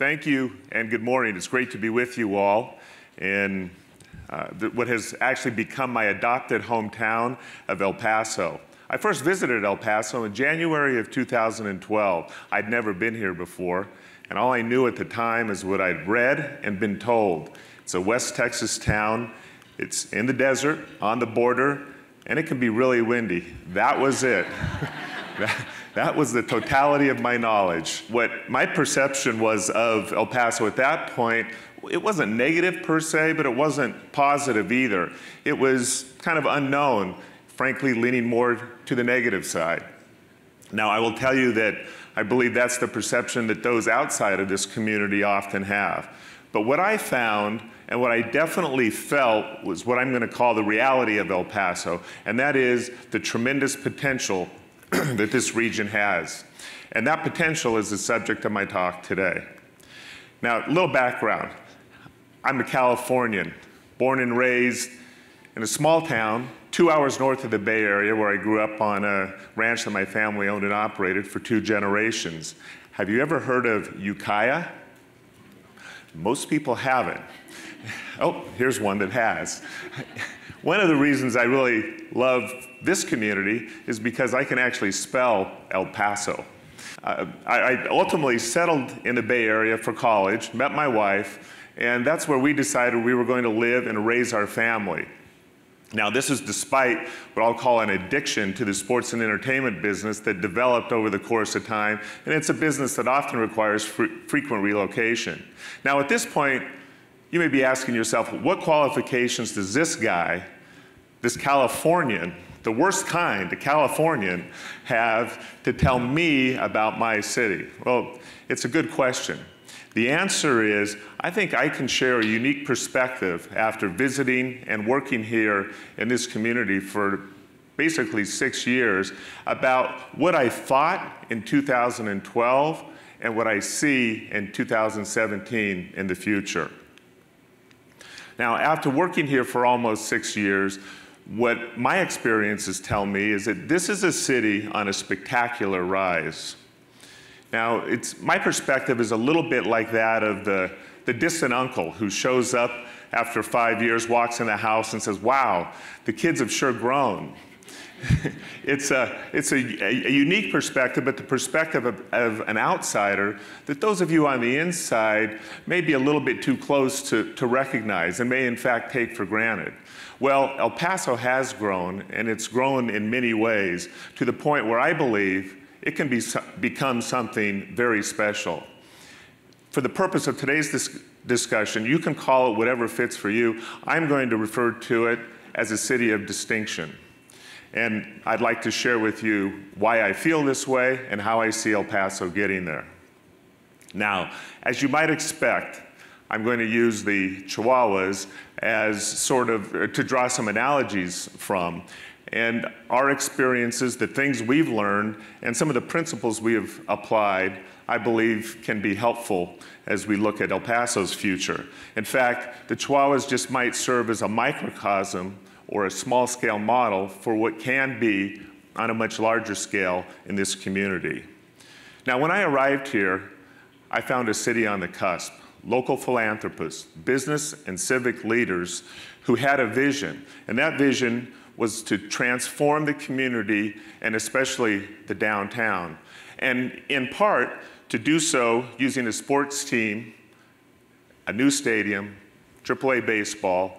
Thank you and good morning. It's great to be with you all in what has actually become my adopted hometown of El Paso. I first visited El Paso in January of 2012. I'd never been here before, and all I knew at the time is what I'd read and been told. It's a West Texas town. It's in the desert, on the border, and it can be really windy. That was it. That was the totality of my knowledge. What my perception was of El Paso at that point, it wasn't negative per se, but it wasn't positive either. It was kind of unknown, frankly leaning more to the negative side. Now, I will tell you that I believe that's the perception that those outside of this community often have. But what I found and what I definitely felt was what I'm going to call the reality of El Paso, and that is the tremendous potential that this region has. And that potential is the subject of my talk today. Now, a little background. I'm a Californian, born and raised in a small town 2 hours north of the Bay Area, where I grew up on a ranch that my family owned and operated for 2 generations. Have you ever heard of Ukiah? Most people haven't. Oh, here's one that has. One of the reasons I really love this community is because I can actually spell El Paso. I ultimately settled in the Bay Area for college, met my wife, and that's where we decided we were going to live and raise our family. Now, this is despite what I'll call an addiction to the sports and entertainment business that developed over the course of time, and it's a business that often requires frequent relocation. Now, at this point, you may be asking yourself, what qualifications does this guy, this Californian, the worst kind, the Californian, have to tell me about my city? Well, it's a good question. The answer is, I think I can share a unique perspective after visiting and working here in this community for basically 6 years about what I thought in 2012 and what I see in 2017 in the future. Now, after working here for almost 6 years, what my experiences tell me is that this is a city on a spectacular rise. Now, my perspective is a little bit like that of the distant uncle who shows up after 5 years, walks in the house and says, wow, the kids have sure grown. It's a unique perspective, but the perspective of an outsider that those of you on the inside may be a little bit too close to recognize and may in fact take for granted. Well, El Paso has grown, and it's grown in many ways to the point where I believe it can become something very special. For the purpose of today's discussion, you can call it whatever fits for you. I'm going to refer to it as a city of distinction. And I'd like to share with you why I feel this way and how I see El Paso getting there. Now, as you might expect, I'm going to use the Chihuahuas as sort of to draw some analogies from. And our experiences, the things we've learned, and some of the principles we have applied, I believe can be helpful as we look at El Paso's future. In fact, the Chihuahuas just might serve as a microcosm or a small-scale model for what can be on a much larger scale in this community. Now, when I arrived here, I found a city on the cusp. Local philanthropists, business and civic leaders who had a vision, and that vision was to transform the community and especially the downtown, and in part to do so using a sports team, a new stadium, AAA baseball,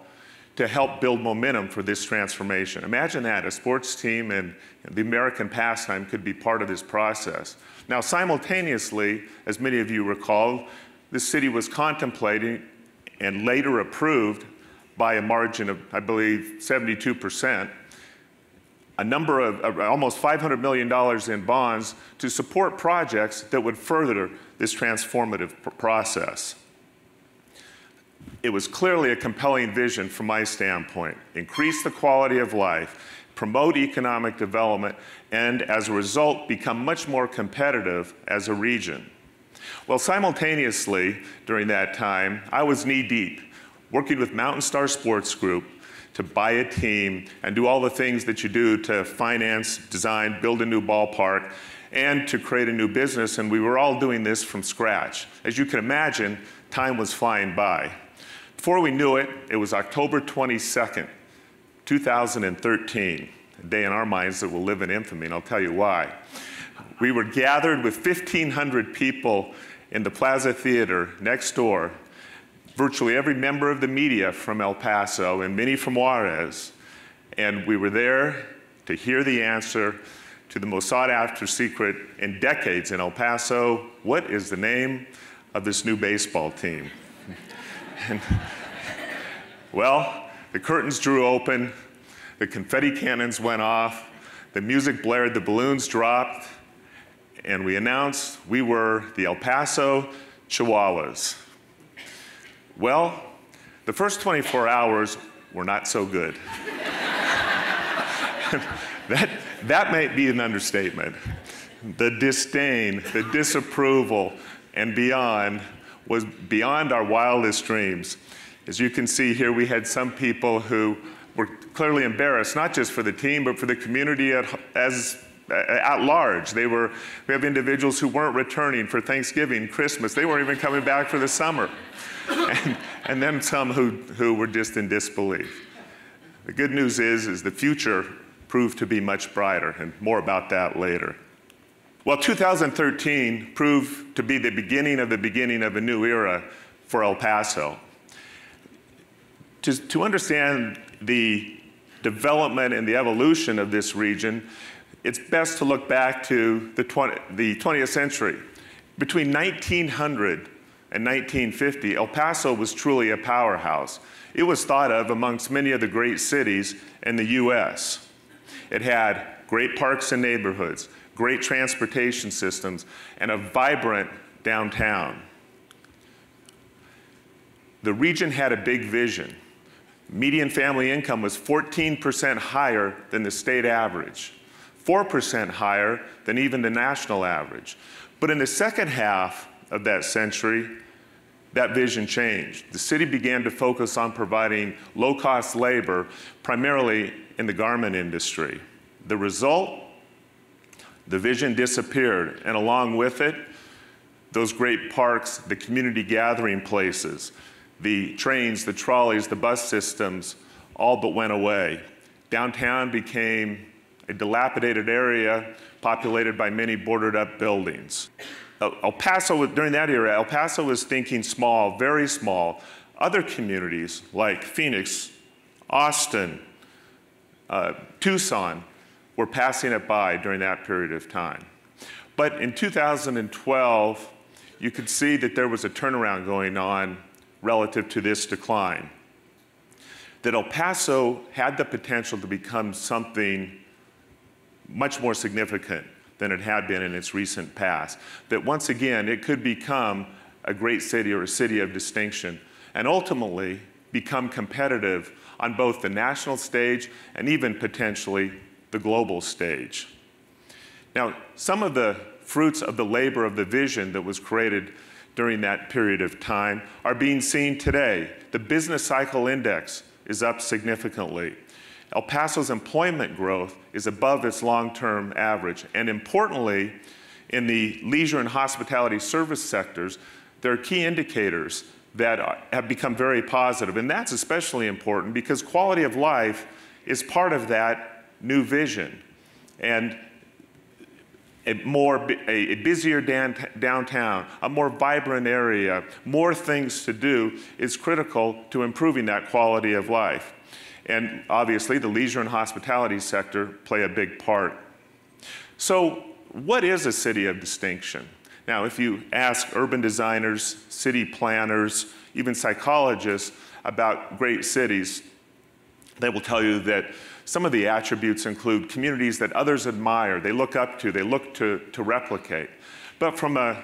to help build momentum for this transformation. Imagine that, a sports team and the American pastime could be part of this process. Now, simultaneously, as many of you recall, the city was contemplating and later approved by a margin of, I believe, 72%, a number of almost $500 million in bonds to support projects that would further this transformative process. It was clearly a compelling vision from my standpoint. Increase the quality of life, promote economic development, and as a result, become much more competitive as a region. Well, simultaneously, during that time, I was knee-deep, working with MountainStar Sports Group to buy a team and do all the things that you do to finance, design, build a new ballpark. and to create a new business, and we were all doing this from scratch. As you can imagine, time was flying by. Before we knew it, it was October 22nd, 2013, a day in our minds that will live in infamy, and I'll tell you why. We were gathered with 1,500 people in the Plaza Theater next door, virtually every member of the media from El Paso and many from Juarez, and we were there to hear the answer to the most sought-after secret in decades in El Paso: what is the name of this new baseball team? And, well, the curtains drew open, the confetti cannons went off, the music blared, the balloons dropped, and we announced we were the El Paso Chihuahuas. Well, the first 24 hours were not so good. That might be an understatement. The disdain, the disapproval, and beyond was beyond our wildest dreams. As you can see here, we had some people who were clearly embarrassed, not just for the team, but for the community at large. We have individuals who weren't returning for Thanksgiving, Christmas. They weren't even coming back for the summer. And then some who were just in disbelief. The good news is the future proved to be much brighter, and more about that later. Well, 2013 proved to be the beginning of a new era for El Paso. To understand the development and the evolution of this region, it's best to look back to the 20th century. Between 1900 and 1950, El Paso was truly a powerhouse. It was thought of amongst many of the great cities in the US. It had great parks and neighborhoods, great transportation systems, and a vibrant downtown. The region had a big vision. Median family income was 14% higher than the state average, 4% higher than even the national average. But in the second half of that century, that vision changed. The city began to focus on providing low-cost labor, primarily in the garment industry. The result? The vision disappeared, and along with it, those great parks, the community gathering places, the trains, the trolleys, the bus systems, all but went away. Downtown became a dilapidated area populated by many boarded up buildings. El Paso, during that era, El Paso was thinking small, very small. Other communities like Phoenix, Austin, Tucson were passing it by during that period of time. But in 2012, you could see that there was a turnaround going on relative to this decline. That El Paso had the potential to become something much more significant than it had been in its recent past. That once again, it could become a great city or a city of distinction, and ultimately become competitive on both the national stage and even potentially the global stage. Now, some of the fruits of the labor of the vision that was created during that period of time are being seen today. The business cycle index is up significantly. El Paso's employment growth is above its long-term average. And importantly, in the leisure and hospitality service sectors, there are key indicators that have become very positive. And that's especially important because quality of life is part of that new vision. And a busier downtown, a more vibrant area, more things to do is critical to improving that quality of life. And obviously, the leisure and hospitality sector play a big part. So what is a city of distinction? Now, if you ask urban designers, city planners, even psychologists about great cities, they will tell you that some of the attributes include communities that others admire, they look up to, they look to replicate. But from a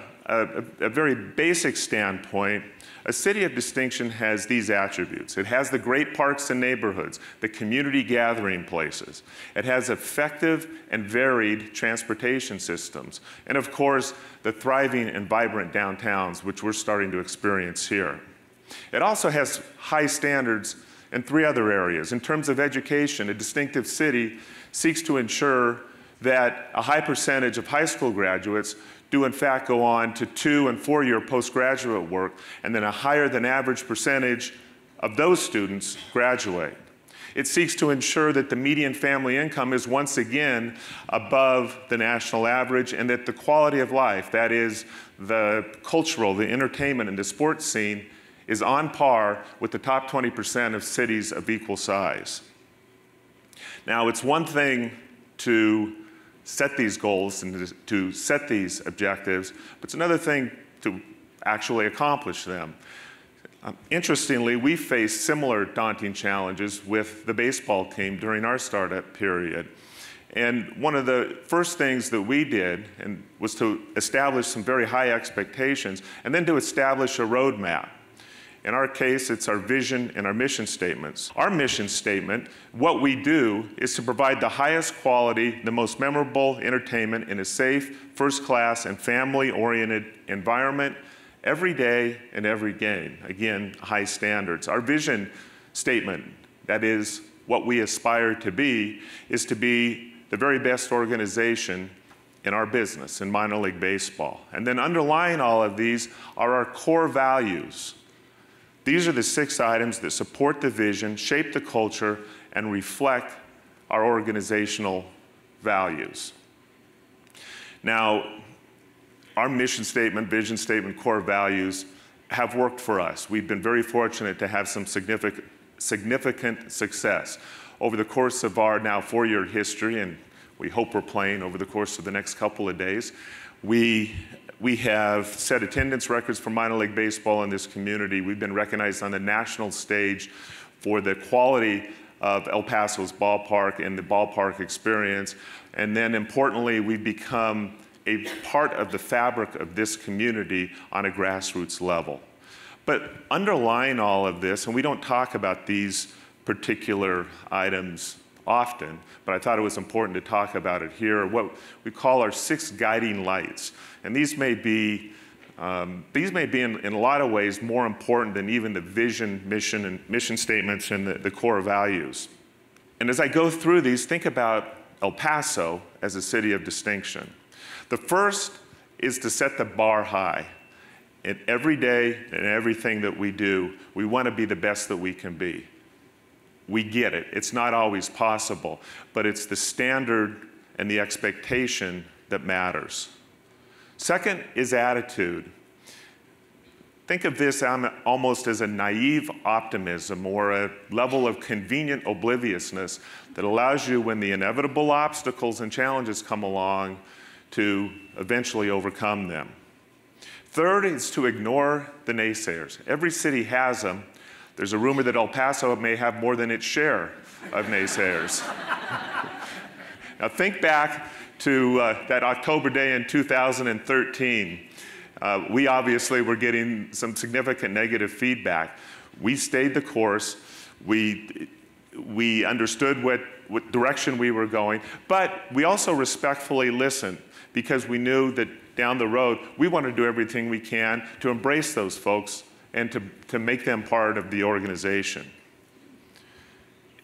very basic standpoint, a city of distinction has these attributes. It has the great parks and neighborhoods, the community gathering places. It has effective and varied transportation systems. And of course, the thriving and vibrant downtowns, which we're starting to experience here. It also has high standards in three other areas. In terms of education, a distinctive city seeks to ensure that a high percentage of high school graduates do in fact go on to 2- and 4-year postgraduate work, and then a higher than average percentage of those students graduate. It seeks to ensure that the median family income is once again above the national average, and that the quality of life, that is the cultural, the entertainment, and the sports scene, is on par with the top 20% of cities of equal size. Now, it's one thing to set these goals and to set these objectives, but it's another thing to actually accomplish them. Interestingly, we faced similar daunting challenges with the baseball team during our startup period. And one of the first things that we did was to establish some very high expectations, and then to establish a roadmap. In our case, it's our vision and our mission statements. Our mission statement, what we do, is to provide the highest quality, the most memorable entertainment in a safe, first-class, and family-oriented environment every day and every game. Again, high standards. Our vision statement, that is what we aspire to be, is to be the very best organization in our business, in minor league baseball. And then underlying all of these are our core values. These are the 6 items that support the vision, shape the culture, and reflect our organizational values. Now, our mission statement, vision statement, core values have worked for us. We've been very fortunate to have some significant success. Over the course of our now 4-year history, and we hope we're playing over the course of the next couple of days, we have set attendance records for minor league baseball in this community. We've been recognized on the national stage for the quality of El Paso's ballpark and the ballpark experience. And then importantly, we've become a part of the fabric of this community on a grassroots level. But underlying all of this, and we don't talk about these particular items often, but I thought it was important to talk about it here, what we call our 6 guiding lights. And these may be in a lot of ways more important than even the vision, mission, and mission statements and the core values. And as I go through these, think about El Paso as a city of distinction. The first is to set the bar high. And every day and everything that we do, we want to be the best that we can be. We get it. It's not always possible, but it's the standard and the expectation that matters. Second is attitude. Think of this almost as a naive optimism or a level of convenient obliviousness that allows you, when the inevitable obstacles and challenges come along, to eventually overcome them. Third is to ignore the naysayers. Every city has them. There's a rumor that El Paso may have more than its share of naysayers. Now think back to that October day in 2013. We obviously were getting some significant negative feedback. We stayed the course. We understood what direction we were going, but we also respectfully listened, because we knew that down the road, we want to do everything we can to embrace those folks and to make them part of the organization.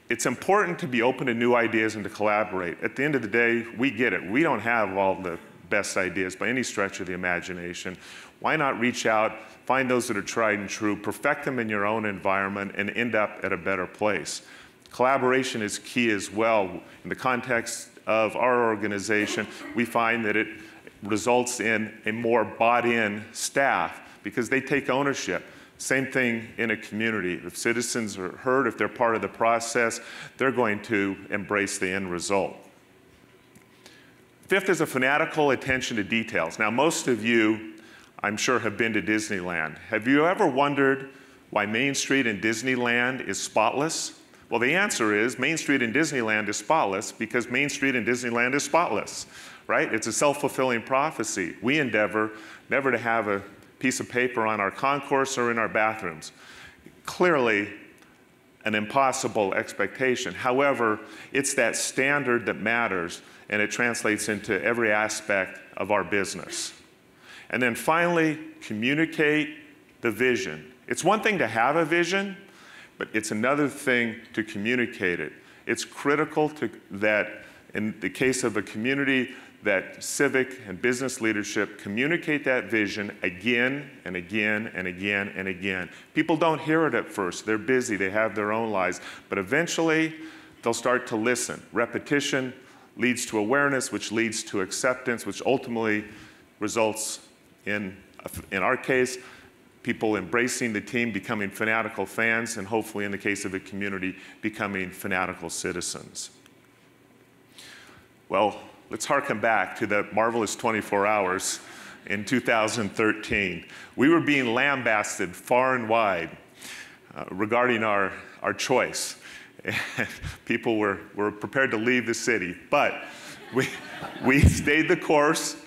It's important to be open to new ideas and to collaborate. At the end of the day, we get it. We don't have all the best ideas by any stretch of the imagination. Why not reach out, find those that are tried and true, perfect them in your own environment, and end up at a better place? Collaboration is key as well. In the context of our organization, we find that it results in a more bought-in staff because they take ownership. Same thing in a community. If citizens are heard, if they're part of the process, they're going to embrace the end result. Fifth is a fanatical attention to details. Now, most of you, I'm sure, have been to Disneyland. Have you ever wondered why Main Street in Disneyland is spotless? Well, the answer is Main Street in Disneyland is spotless because Main Street in Disneyland is spotless, right? It's a self-fulfilling prophecy. We endeavor never to have a piece of paper on our concourse or in our bathrooms. Clearly, an impossible expectation. However, it's that standard that matters, and it translates into every aspect of our business. And then finally, communicate the vision. It's one thing to have a vision, but it's another thing to communicate it. It's critical that in the case of a community, that civic and business leadership communicate that vision again and again and again and again. People don't hear it at first. They're busy. They have their own lives. But eventually, they'll start to listen. Repetition leads to awareness, which leads to acceptance, which ultimately results in our case, people embracing the team, becoming fanatical fans, and hopefully, in the case of the community, becoming fanatical citizens. Well, let's harken back to the marvelous 24 hours in 2013. We were being lambasted far and wide regarding our choice. And people were prepared to leave the city, but we stayed the course.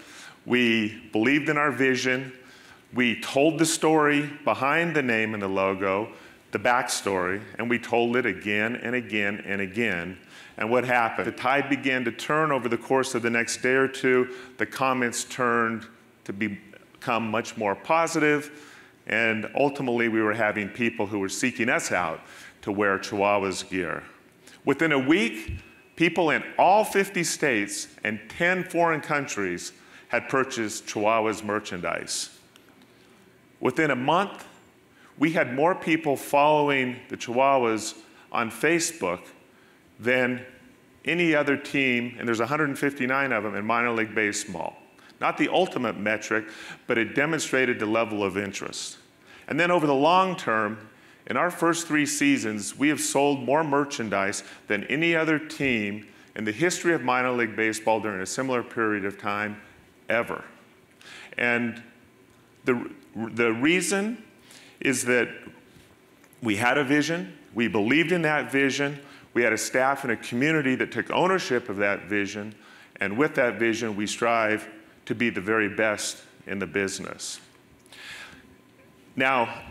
We believed in our vision. We told the story behind the name and the logo, the backstory, and we told it again and again and again. And what happened? The tide began to turn over the course of the next day or two. The comments turned to become much more positive, and ultimately we were having people who were seeking us out to wear Chihuahuas gear. Within a week, people in all 50 states and 10 foreign countries had purchased Chihuahuas merchandise. Within a month, we had more people following the Chihuahuas on Facebook than any other team, and there's 159 of them in minor league baseball. Not the ultimate metric, but it demonstrated the level of interest. And then over the long term, in our first 3 seasons, we have sold more merchandise than any other team in the history of minor league baseball during a similar period of time ever. And the reason is that we had a vision, we believed in that vision, we had a staff and a community that took ownership of that vision, and with that vision, we strive to be the very best in the business. Now,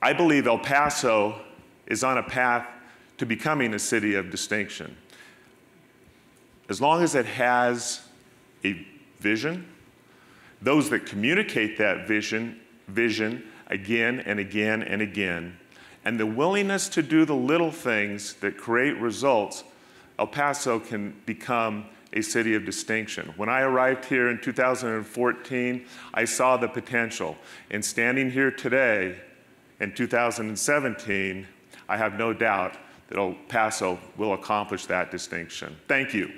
I believe El Paso is on a path to becoming a city of distinction. As long as it has a vision, those that communicate that vision again and again and again, and the willingness to do the little things that create results, El Paso can become a city of distinction. When I arrived here in 2014, I saw the potential. And standing here today in 2017, I have no doubt that El Paso will accomplish that distinction. Thank you.